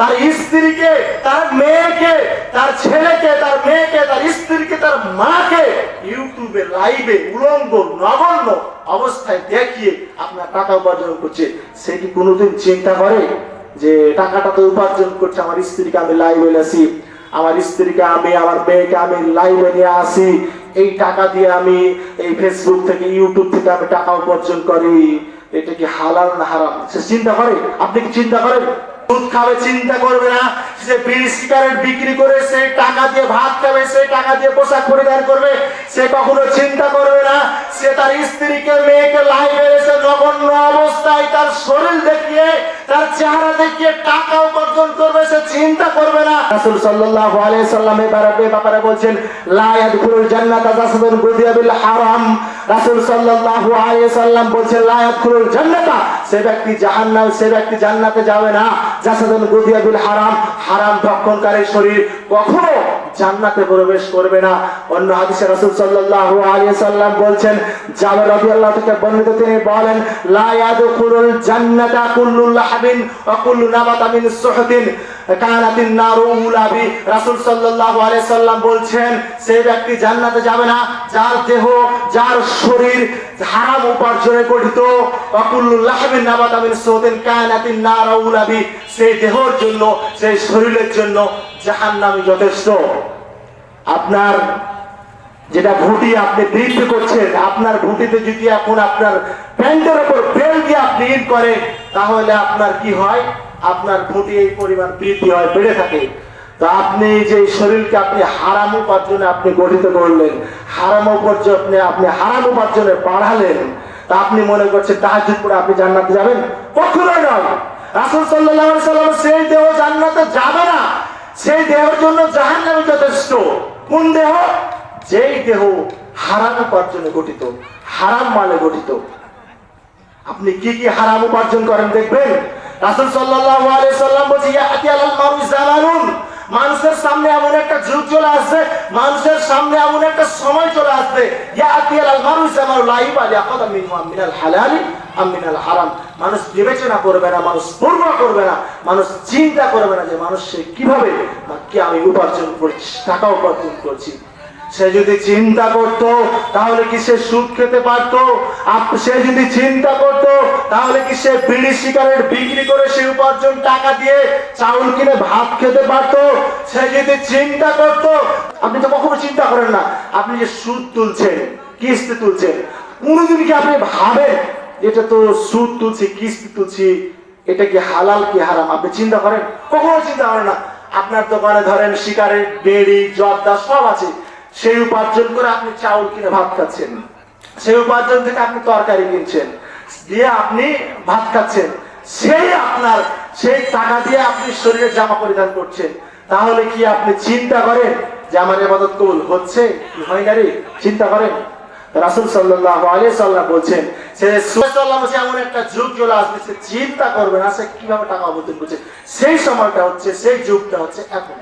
তার স্ত্রীকে, তার মেয়েকে, তার ছেলেকে, তার মেয়েকে, তার স্ত্রীকে, তার মাকে ইউটিউবে লাইভে উলঙ্গ নগণ্য অবস্থায় দেখিয়ে আপনার টাকা উপার্জন করছে। সে কি কোনোদিন চিন্তা করে যে টাকাটা তো উপার্জন করছে, আমার স্ত্রীকে আমি লাইভে আসি, আমার স্ত্রীকে আমি, আমার মেয়েকে আমি লাইভে নিয়ে আসি, এই টাকা দিয়ে আমি এই ফেসবুক থেকে, ইউটিউব থেকে আমি টাকা উপার্জন করি, এটা কি হালাল না হারাম? সে চিন্তা করে? আপনি কি চিন্তা করেন? দুধ খাবে, চিন্তা করবে না। সে বিড়ি সিগারেট বিক্রি করে সেই টাকা দিয়ে ভাত খাবে, সেই টাকা দিয়ে পোশাক পরিধান করবে, সে কখনো চিন্তা করবে না। সে তার স্ত্রীকে, মেয়েকে লাইভে এসে নগণ্য অবস্থায় তার শরীর দেখিয়ে, তার চেহারা দেখিয়ে টাকা উপার্জন করবে, সে চিন্তা করবে না। রাসূল সাল্লাল্লাহু আলাইহি সাল্লাম এই ব্যাপারে বলছেন, লা ইয়াদখুলুল জান্নাতা জাসাদুন গুদিয়া বিল হারাম। রাসূল সাল্লাল্লাহু আলাইহি সাল্লাম বলছেন, লা ইয়াদখুলুল জান্নাতা, সে ব্যক্তি জাহান্নাম, সে ব্যক্তি জান্নাতে যাবে না। জাসাদুন গুদিয়া বিল হারাম, হারাম ভক্ষণকারী শরীর কখনো জান্নাতে প্রবেশ করবে না। অন্য হাদিসে রাসূল সাল্লাল্লাহু আলাইহি সাল্লাম বলছেন, জাবের রাদিয়াল্লাহু থেকে বর্ণিত, তিনি বলেন, লা ইয়াদখুলুল জান্নাতা কুল্লু লাহবিন ওয়া কুল্লু নাবাতা মিন সুহতিন কানাতিন নারু উলাবি। রাসূল সাল্লাল্লাহু আলাইহি সাল্লাম বলছেন, সেই ব্যক্তি জান্নাতে যাবে না যার দেহ, যার শরীর হারাম উপার্জনে গঠিত। ওয়া কুল্লু লাহবিন নাবাতা মিন সুহতিন কানাতিন নারু উলাবি, সেই দেহের জন্য, সেই শরীরের জন্য জাহান্নামই যথেষ্ট। আপনার যেটা ভুঁটি আপনি বৃদ্ধি করছেন, আপনার ভুঁটিতে যদি এখন আপনার প্যান্টের উপর বেল দিয়ে আপনি ইন করে, তাহলে আপনার কি হয়? আপনার ভুঁটি এই পরিমাণ বৃদ্ধি হয়, বেড়ে থাকে। তো আপনি যে শরীরকে আপনি হারাম উপার্জনে আপনি গঠিত করলেন, হারাম উপার্জনে আপনি হারাম উপার্জনে বাড়ালেন, তা আপনি মনে করছেন তাহাজ্জুদ পড়ে আপনি জান্নাতে যাবেন? কখনোই নয়। রাসূল সাল্লাল্লাহু আলাইহি সাল্লাম সেই দেহ জান্নাতে যাবে না, সেই দেহের জন্য জাহান্নামই যথেষ্ট। কোন দেহ? যেই দেহ হারাম উপার্জনে গঠিত, হারাম মালে গঠিত। আপনি কি কি হারাম উপার্জন করেন দেখবেন। রাসূল সাল্লাল্লাহু আলাইহি সাল্লাম বলেছে, ইয়াতি আলাল মারুই জামানুন, মানুষের সামনে এমন একটা যুগ চলে আসবে, মানুষের সামনে এমন একটা সময় চলে আসবে, ইয়াতি আলাল মারুই জামানুন লা ইবালি আকাদা মিনাল হালালি আম মিনাল হারাম। মানুষ বিবেচনা করবে না, মানুষ পরোয়া করবে না, মানুষ চিন্তা করবে না যে মানুষ সে কিভাবে কি আমি উপার্জন করছি, টাকা উপার্জন করছি। সে যদি চিন্তা করত তাহলে কি সে সুদ খেতে পারত? সে যদি চিন্তা করত তাহলে কি সে বিড়ি সিগারেট বিক্রি করে সে উপার্জন টাকা দিয়ে চাউল কিনে ভাত খেতে পারত? সে যদি চিন্তা করত, আপনি তো কখনো চিন্তা করেন না, আপনি যে সুদ তুলছেন, কিস্তি তুলছেন, কোনোদিন কি আপনি ভাবেন এটা তো সুদ তুলছি, কিস্তি তুলছি, এটা কি হালাল কি হারাম? আপনি চিন্তা করেন? কখনো চিন্তা করেন না। আপনার দোকানে ধরেন সিগারেট, বিড়ি, জর্দা সব আছে, সেই উপার্জন করে আপনি চাউল কিনে ভাত খাচ্ছেন, সেই উপার্জন থেকে আপনি তরকারি কিনছেন, দিয়ে আপনি ভাত খাচ্ছেন, সেই টাকা দিয়ে আপনি শরীরে জামা পরিধান করছেন। তাহলে কি আপনি চিন্তা করেন যে আমার ইবাদত কবুল হচ্ছে কি হয় না রে? চিন্তা করেন? রাসূল সাল্লাল্লাহু আলাইহি সাল্লাম বলছেন, সে এমন একটা যুগ চলে আসবে, সে চিন্তা করবে না সে কিভাবে টাকা উপার্জন করছে। সেই সময়টা হচ্ছে, সেই যুগটা হচ্ছে এখন।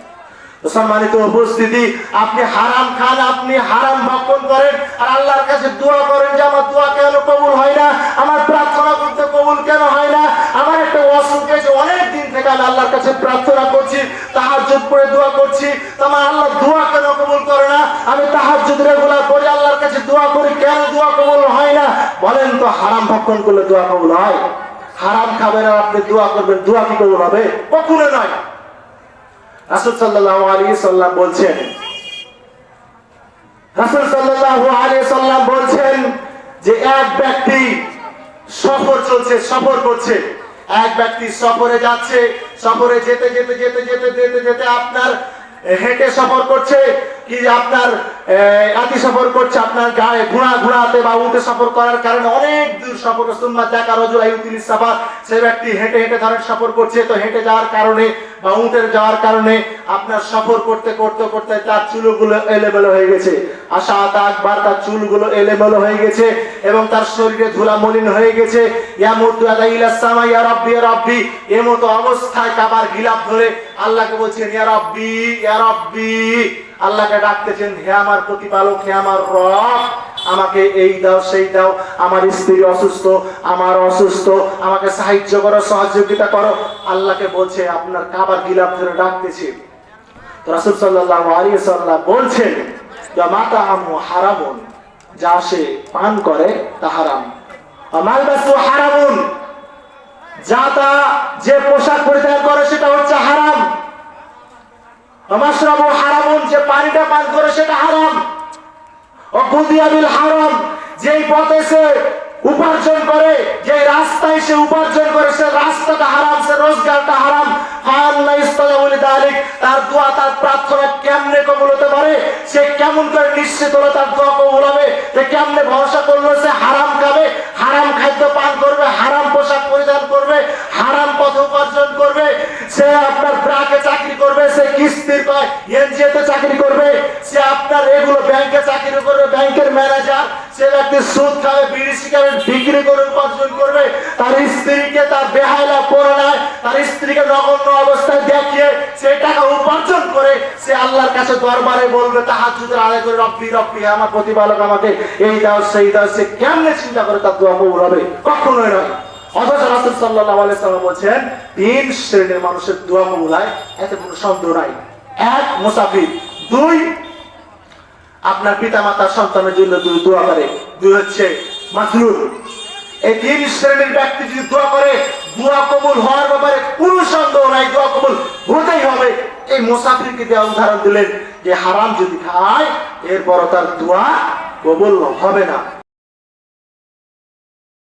সম্মানিত উপস্থিতি, আপনি হারাম খান, আপনি হারাম ভক্ষণ করেন, আর আল্লাহর কাছে দোয়া করেন যে আমার দোয়া কেন কবুল হয় না, আমার প্রার্থনা করতে কবুল কেন হয় না, আমার একটা অসুখ হয়েছে, অনেক দিন থেকে আমি আল্লাহর কাছে প্রার্থনা করছি, তাহাজ্জুদ পড়ে দোয়া করছি, আমার আল্লাহ দোয়া কেন কবুল করে না, আমি তাহাজ্জুদ রেগুলার পড়ে আল্লাহর কাছে দোয়া করি, কেন দোয়া কবুল হয় না? বলেন তো, হারাম ভক্ষণ করলে দোয়া কবুল হয়? হারাম খাবেন আর আপনি দোয়া করবেন, দোয়া কি কবুল হবে? কখনো নয়। রাসূল সাল্লাল্লাহু আলাইহি সাল্লাম বলছেন, রাসূল সাল্লাল্লাহু আলাইহি সাল্লাম বলছেন যে এক ব্যক্তি সফর চলছে, সফর করছে, এক ব্যক্তি সফরে যাচ্ছে, সফরে যেতে যেতে যেতে যেতে যেতে যেতে আপনার হেঁটে সফর করছে, কি আপনার আতি সফর করছে, আপনার গায়ে ঘোড়াতে বা উঠে সফর করার কারণে অনেক দূর সফর, সুন্নাহ দেখা রাজুল আইউতিলিস সাফার, সে ব্যক্তি হেঁটে হেঁটে ধরেন সফর করছে, তো হেঁটে যাওয়ার কারণে বা উঠে যাওয়ার কারণে আপনার সফর করতে করতে করতে তার চুলগুলো এলোমেলো হয়ে গেছে, আশা একবার তার চুলগুলো এলোমেলো হয়ে গেছে এবং তার শরীরে ধুলা মলিন হয়ে গেছে। ইয়ামুদ্দু ইয়াদাহু ইলাস সামা, ইয়া রাব্বি ইয়া রাব্বি, এমতো অবস্থায় কাবার গিলাফ ধরে আল্লাহকে বলছেন ইয়া রাব্বি ইয়া রাব্বি, আল্লাহকে ডাকতেছেন, হে আমার প্রতিপালক, হে আমার রব। আমাকে এই দাও সেই দাও, আমার স্ত্রী অসুস্থ, আমার অসুস্থ, আমাকে সাহায্য করো, সহযোগিতা করো। আল্লাহকে বলছে আপনার কাবার গিলাফ ধরে ডাকতেছে। রাসূল সাল্লাল্লাহু আলাইহি ওয়াসাল্লাম বলছেন যা মাতা আমু হারামুন, যা সে পান করে তা হারাম। মালবাসু হারামুন, যা তা যে পোশাক পরিধান করে সেটা হচ্ছে হারাম। মাশরাবু হারামুন, যে পানিটা পান করে সেটা হারাম। অকুদিয়া বিল হারাম, যেই পথে সে উপার্জন করে, যে রাস্তায় সে উপার্জন করে সে রাস্তাটা হারাম, সে রোজগারটা হারাম। আল্লাহ ইস্তাজাবুল তালিক, তার দোয়া তার প্রার্থনা কেমনে কবুল হতে পারে, সে কেমন করে নিশ্চিত হলো তার দোয়া কবুল হবে, সে কেমনে ভরসা করলো সে হারাম খাবে, হারাম খাদ্য পান করবে, হারাম পোশাক পরিধান করবে, হারাম পথে উপার্জন করবে, সে আপনার ব্রাকে চাকরি করবে, সে কিস্তির এনজিওতে চাকরি করবে, সে আপনার এগুলো ব্যাংকে চাকরি করবে, ব্যাংকের ম্যানেজার, সে ব্যক্তি সুদ খাবে, বিড়ি সিগারেট বিক্রি করে উপার্জন করবে, তার স্ত্রীকে তার বেহায়লা পরনায় তার স্ত্রীকে নগণ্য অবস্থায় দেখিয়ে সে টাকা উপার্জন করে সে আল্লাহর কাছে দরবারে বলবে, তাহাজ্জুদের আদায় করে রব্বি রব্বি, আমার প্রতিপালক আমাকে এই দাও সেই দাও। সে কেমনে চিন্তা করে তার দোয়া কবুল হবে? কখনোই নয়। অথচ রাসূল সাল্লাল্লাহু আলাইহি ওয়াসাল্লাম বলেন তিন শ্রেণীর মানুষের দোয়া কবুল হয়, এতে কোনো সন্দেহ নাই। এক, মুসাফির। দুই, আপনার পিতামাতার সন্তানের জন্য দোয়া করে। দুই হচ্ছে মাজলুম। এই তিন শ্রেণীর ব্যক্তি যদি দোয়া করে, দোয়া কবুল হওয়ার ব্যাপারে কোনো সন্দেহ নাই, দোয়া কবুল হতেই হবে। এই মুসাফিরকে দেওয়া উদাহরণ দিলেন যে হারাম যদি খায় এরপর তার দোয়া কবুল হবে না।